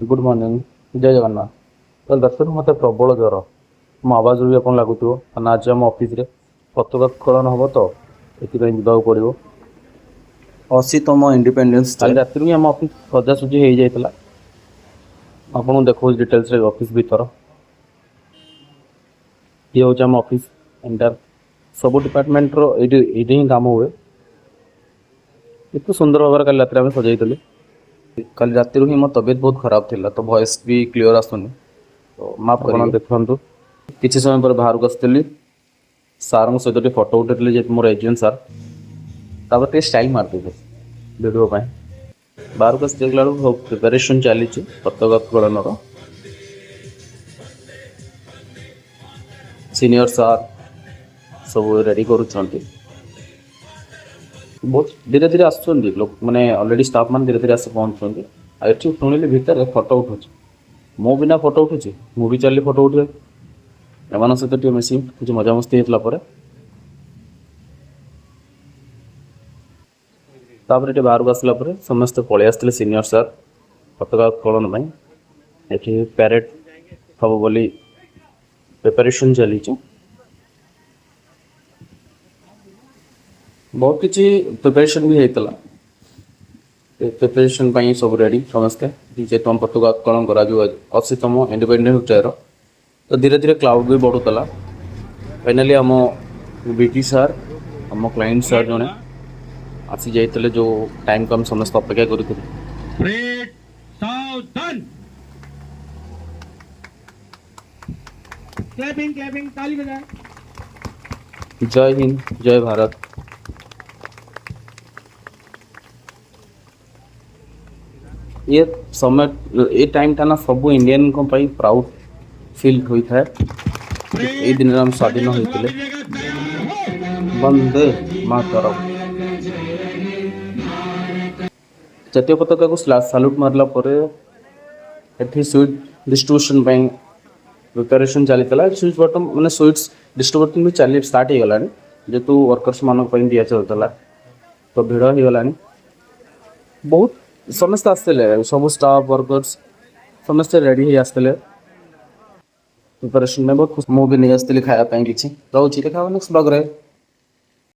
Good morning. जय जगन्नाथ। तो दर्शक मत प्रबल ज्वर मो आवाज भी आप लगुव कारण आज आम ऑफिस रे पताका उत्तोलन हम तो ये पड़ो 80तम इंडिपेंडेंस डे। काली राति आम ऑफिस सजासुजी हो जाता आपको देखो डिटेल्स ऑफिस भीतर ये हूँ आम ऑफिस एंटर सब डिपार्टमेंट ये ही काम हुए एत सुंदर भाव कल रात सजाई कल राति ही मो तबियत बहुत खराब थिला तो वॉइस भी क्लियर आसुनी तो माफ आप करियो। देखु किसी समय पर बाहर को आसती सार सहित फोटो उठे मोर एजेंट सार तापर स्टाइल मारते वीडियो बाहर को आसला प्रिपेरेसन चली पताका उत्तोलन सीनियर सार सब रेडी करुँच बहुत धीरे धीरे आसुँच लोक मैंने ऑलरेडी स्टाफ मैंने धीरे धीरे आस पहुँचुँच ये शुणिली भितर फोटो उठू मो बिना फोटो उठुची मु भी चली फोटो उठे एम सहित मिसी कुछ मजामस्ती होता तापर ये बाहर को आसला समस्त पलि आसते सीनियर सार पताका उत्तोलन ये पैरेड हम बोली प्रिपेरेसन चली बहुत किसी प्रिपेरेसन भी होता प्रिपेरेसन सब रेडी समस्ते जेहेतु हम पताका उत्तोलन कर 80तम इंडिपेंडेंस डे तो धीरे धीरे क्लाउड भी बढ़ुला फाइनाली आम बीटी सार आम क्लाइंट सार जड़े आसी जाते जो टाइम को हम समस्त अपेक्षा कर जय हिंद जय भारत। ये समय ये टाइम टा ना सब इंडियन को प्राउड फील होता है ये दिन हम स्वाधीन होते वंदे मातरम जातीय पताका को साल्यूट मारला स्वीट डिस्ट्रीब्यूशन प्रिपेरेसन चली स्वीट बटन मैंने स्वीट्स डिस्ट्रीब्यूशन भी चली स्टार्ट हो गलानी जेतु वर्कर्स मान दिया चलता तो भिड़ हो गलानी बहुत समस्त आसते सब स्टाफ वर्कर्स समस्ते रेडी आसते प्रिपेरेसन में बहुत खुश मुझे नहीं आसती खायापी किसी रोचे देखा नेक्स्ट ब्लॉग रे।